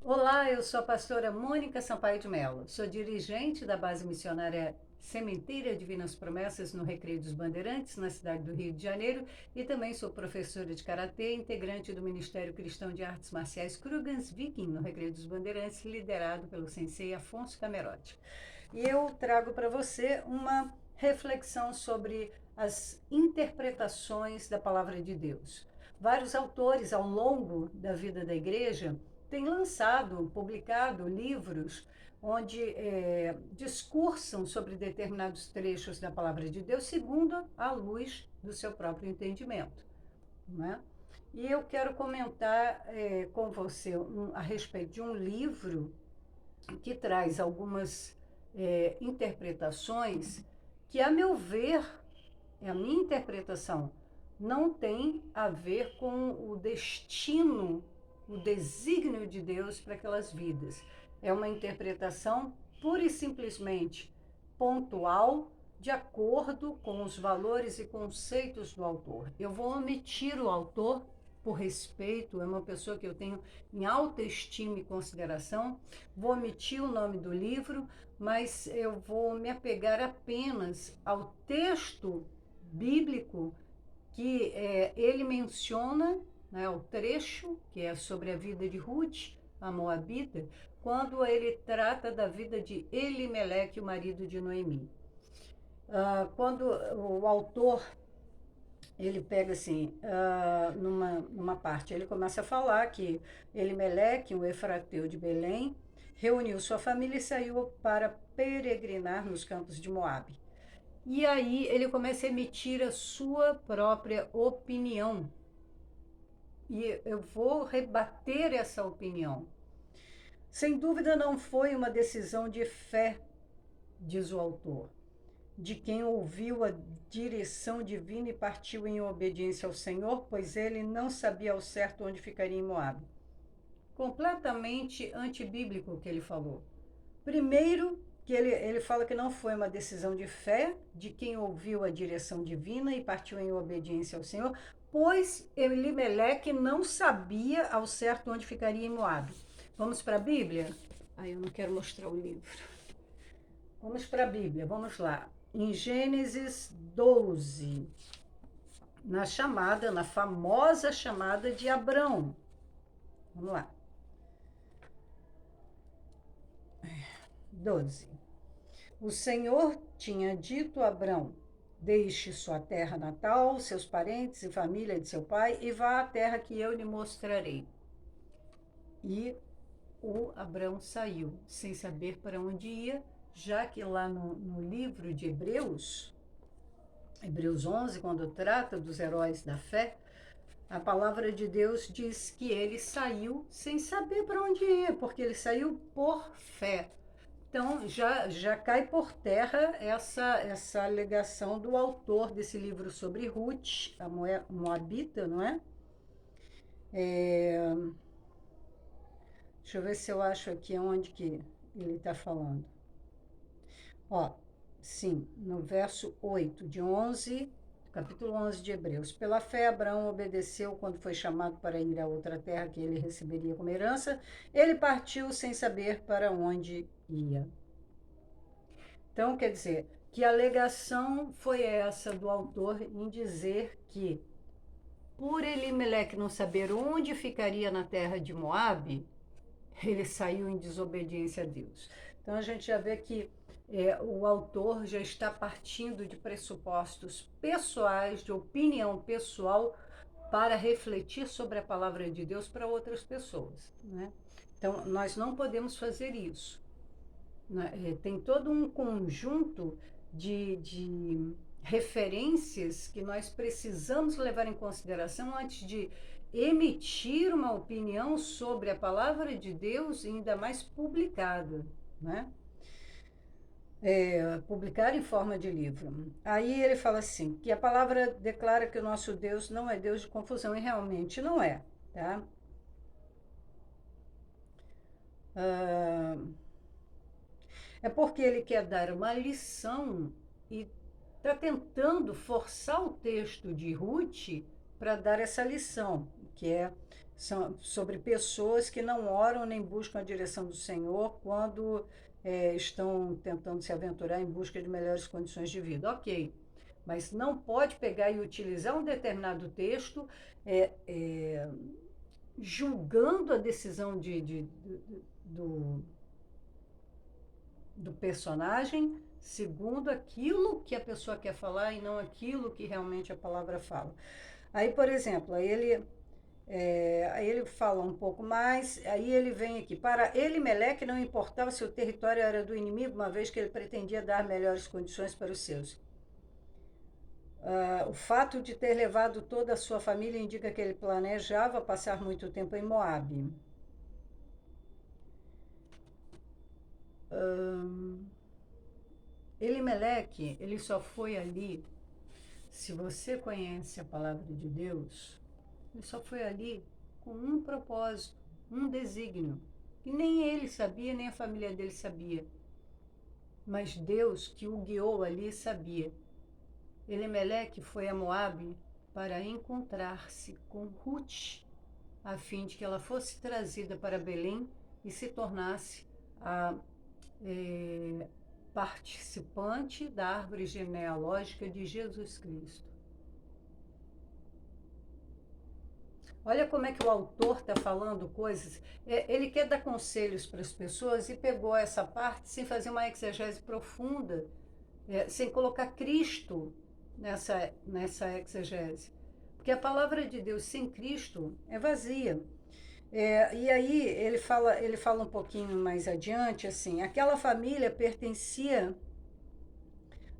Olá, eu sou a pastora Mônica Sampaio de Mello. Sou dirigente da base missionária Sementeira Divinas Promessas no Recreio dos Bandeirantes, na cidade do Rio de Janeiro, e também sou professora de karatê, integrante do Ministério Cristão de Artes Marciais Krugans Viking no Recreio dos Bandeirantes, liderado pelo sensei Afonso Camerotti. E eu trago para você uma reflexão sobre as interpretações da palavra de Deus. Vários autores ao longo da vida da igreja têm lançado, publicado livros onde discursam sobre determinados trechos da palavra de Deus segundo a luz do seu próprio entendimento, né? E eu quero comentar com você a respeito de um livro que traz algumas interpretações que, a meu ver, é a minha interpretação, não tem a ver com o destino, o desígnio de Deus para aquelas vidas. É uma interpretação pura e simplesmente pontual, de acordo com os valores e conceitos do autor. Eu vou omitir o autor por respeito, é uma pessoa que eu tenho em alta estima e consideração. Vou omitir o nome do livro, mas eu vou me apegar apenas ao texto bíblico que ele menciona, né, o trecho que é sobre a vida de Ruth, a Moabita, quando ele trata da vida de Elimeleque, o marido de Noemi. Quando o autor ele pega assim, numa parte, ele começa a falar que Elimeleque, o efrateu de Belém, reuniu sua família e saiu para peregrinar nos campos de Moabe. E aí ele começa a emitir a sua própria opinião. E eu vou rebater essa opinião. Sem dúvida não foi uma decisão de fé, diz o autor, de quem ouviu a direção divina e partiu em obediência ao Senhor, pois ele não sabia ao certo onde ficaria em Moabe. Completamente antibíblico o que ele falou. Primeiro, que ele fala que não foi uma decisão de fé de quem ouviu a direção divina e partiu em obediência ao Senhor, pois Elimeleque não sabia ao certo onde ficaria em Moabe. Vamos para a Bíblia? Eu não quero mostrar o livro. Vamos para a Bíblia, vamos lá. Em Gênesis 12, na famosa chamada de Abrão. Vamos lá. 12. O Senhor tinha dito a Abrão: deixe sua terra natal, seus parentes e família de seu pai, e vá à terra que eu lhe mostrarei. E o Abrão saiu, sem saber para onde ia, já que lá no livro de Hebreus, Hebreus 11, quando trata dos heróis da fé, a palavra de Deus diz que ele saiu sem saber para onde ia, porque ele saiu por fé. Então, já cai por terra essa alegação do autor desse livro sobre Ruth, a Moabita, não é? Deixa eu ver se eu acho aqui onde que ele está falando. Ó, sim, no verso 8 de 11, capítulo 11 de Hebreus. Pela fé, Abraão obedeceu quando foi chamado para ir a outra terra que ele receberia como herança. Ele partiu sem saber para onde ia. Então, quer dizer, que alegação foi essa do autor em dizer que, por Elimeleque não saber onde ficaria na terra de Moabe, ele saiu em desobediência a Deus. Então, a gente já vê que o autor já está partindo de pressupostos pessoais, de opinião pessoal, para refletir sobre a palavra de Deus para outras pessoas, né? Então, nós não podemos fazer isso. Tem todo um conjunto de referências que nós precisamos levar em consideração antes de emitir uma opinião sobre a palavra de Deus, ainda mais publicada, né? Publicar em forma de livro. Aí ele fala assim, que a palavra declara que o nosso Deus não é Deus de confusão, e realmente não é, tá? Ah, É porque ele quer dar uma lição e está tentando forçar o texto de Ruth para dar essa lição, que é sobre pessoas que não oram nem buscam a direção do Senhor quando estão tentando se aventurar em busca de melhores condições de vida. Ok, mas não pode pegar e utilizar um determinado texto é, é, julgando a decisão do, do personagem segundo aquilo que a pessoa quer falar e não aquilo que realmente a palavra fala. Aí, por exemplo, aí ele fala um pouco mais, aí ele vem aqui. Para Elimeleque não importava se o território era do inimigo, uma vez que ele pretendia dar melhores condições para os seus. O fato de ter levado toda a sua família indica que ele planejava passar muito tempo em Moabe. Elimeleque, ele só foi ali, se você conhece a palavra de Deus, ele só foi ali com um propósito, um desígnio, que nem ele sabia, nem a família dele sabia. Mas Deus que o guiou ali sabia. Elimeleque foi a Moabe para encontrar-se com Ruth, a fim de que ela fosse trazida para Belém e se tornasse a participante da árvore genealógica de Jesus Cristo. Olha como é que o autor está falando coisas. Ele quer dar conselhos para as pessoas e pegou essa parte sem fazer uma exegese profunda, sem colocar Cristo nessa exegese. Porque a palavra de Deus sem Cristo é vazia. E aí ele fala um pouquinho mais adiante, assim, aquela família pertencia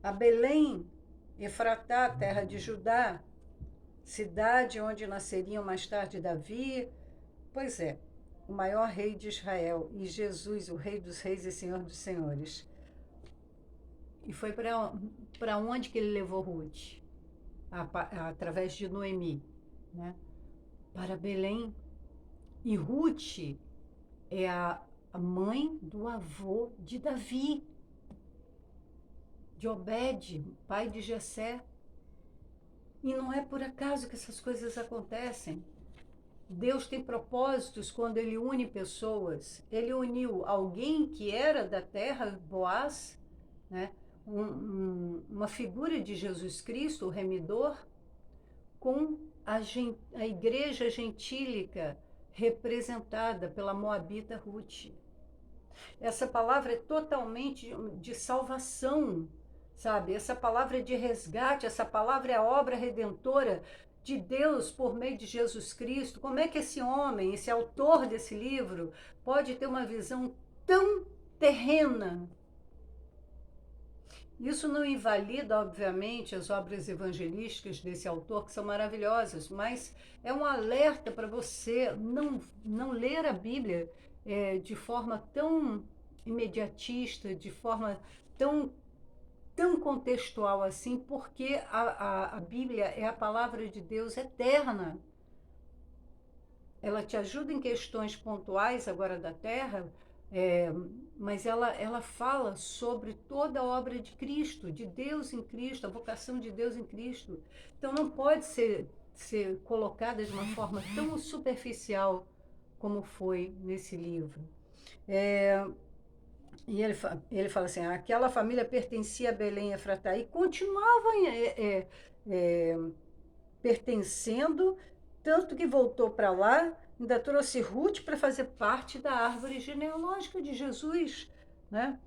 a Belém, Efratá, terra de Judá, cidade onde nasceriam mais tarde Davi, pois é, o maior rei de Israel, e Jesus, o rei dos reis e senhor dos senhores. E foi para onde que ele levou Ruth? Através de Noemi, né? Para Belém. E Ruth é a mãe do avô de Davi, de Obed, pai de Jessé. E não é por acaso que essas coisas acontecem. Deus tem propósitos quando ele une pessoas. Ele uniu alguém que era da terra, Boaz, né? Uma figura de Jesus Cristo, o remidor, com a igreja gentílica representada pela moabita Ruth. Essa palavra é totalmente de salvação, sabe? Essa palavra é de resgate, essa palavra é a obra redentora de Deus por meio de Jesus Cristo. Como é que esse homem, esse autor desse livro, pode ter uma visão tão terrena? Isso não invalida, obviamente, as obras evangelísticas desse autor, que são maravilhosas, mas é um alerta para você não ler a Bíblia de forma tão imediatista, de forma tão contextual assim, porque a Bíblia é a palavra de Deus eterna. Ela te ajuda em questões pontuais agora da terra, mas ela fala sobre toda a obra de Cristo, de Deus em Cristo, a vocação de Deus em Cristo. Então não pode ser colocada de uma forma tão superficial como foi nesse livro. E ele fala assim, aquela família pertencia a Belém e Efratá, e continuava pertencendo, tanto que voltou para lá, ainda trouxe Ruth para fazer parte da árvore genealógica de Jesus, né?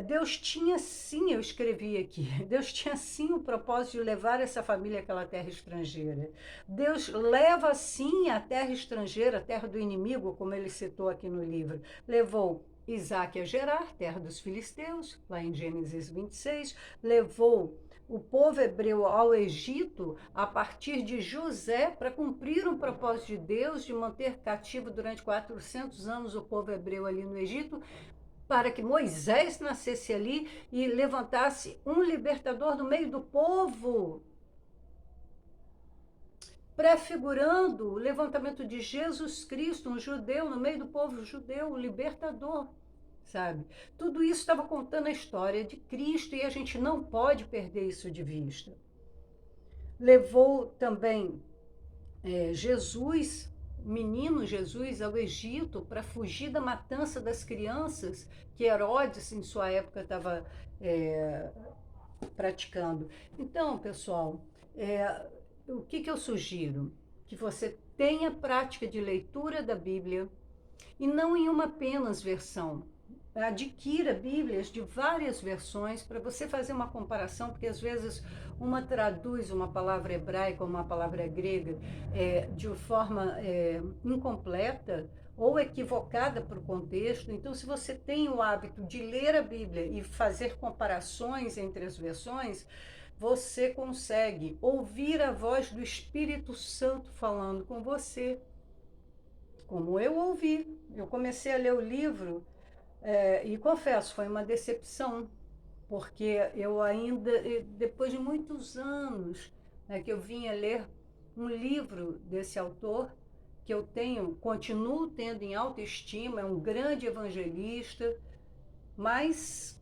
Deus tinha sim, eu escrevi aqui, Deus tinha sim o propósito de levar essa família àquela terra estrangeira. Deus leva sim a terra estrangeira, a terra do inimigo, como ele citou aqui no livro. Levou Isaac a Gerar, terra dos filisteus, lá em Gênesis 26, levou o povo hebreu ao Egito a partir de José para cumprir um propósito de Deus de manter cativo durante 400 anos o povo hebreu ali no Egito, para que Moisés nascesse ali e levantasse um libertador no meio do povo, prefigurando o levantamento de Jesus Cristo, um judeu no meio do povo judeu, o libertador, sabe? Tudo isso estava contando a história de Cristo e a gente não pode perder isso de vista. Levou também Jesus, menino Jesus ao Egito para fugir da matança das crianças que Herodes, em sua época, estava praticando. Então, pessoal, o que eu sugiro? Que você tenha prática de leitura da Bíblia e não em uma apenas versão. Adquira Bíblias de várias versões para você fazer uma comparação, porque às vezes uma traduz uma palavra hebraica ou uma palavra grega de forma incompleta ou equivocada para o contexto. Então, se você tem o hábito de ler a Bíblia e fazer comparações entre as versões, você consegue ouvir a voz do Espírito Santo falando com você, como eu ouvi. Eu comecei a ler o livro e confesso, foi uma decepção, porque eu ainda, depois de muitos anos, que eu vinha ler um livro desse autor, que eu continuo tendo em alta estima, é um grande evangelista, mas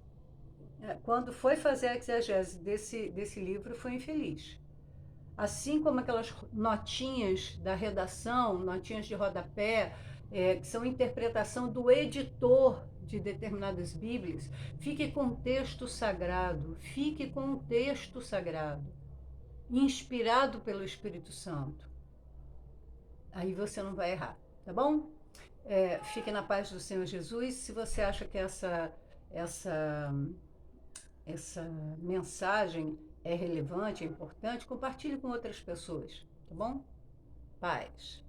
quando foi fazer a exegese desse livro, foi infeliz. Assim como aquelas notinhas da redação, notinhas de rodapé, que são interpretação do editor de determinadas Bíblias, fique com o texto sagrado, fique com o texto sagrado, inspirado pelo Espírito Santo. Aí você não vai errar, tá bom? Fique na paz do Senhor Jesus. Se você acha que essa essa mensagem é relevante, é importante, compartilhe com outras pessoas, tá bom? Paz.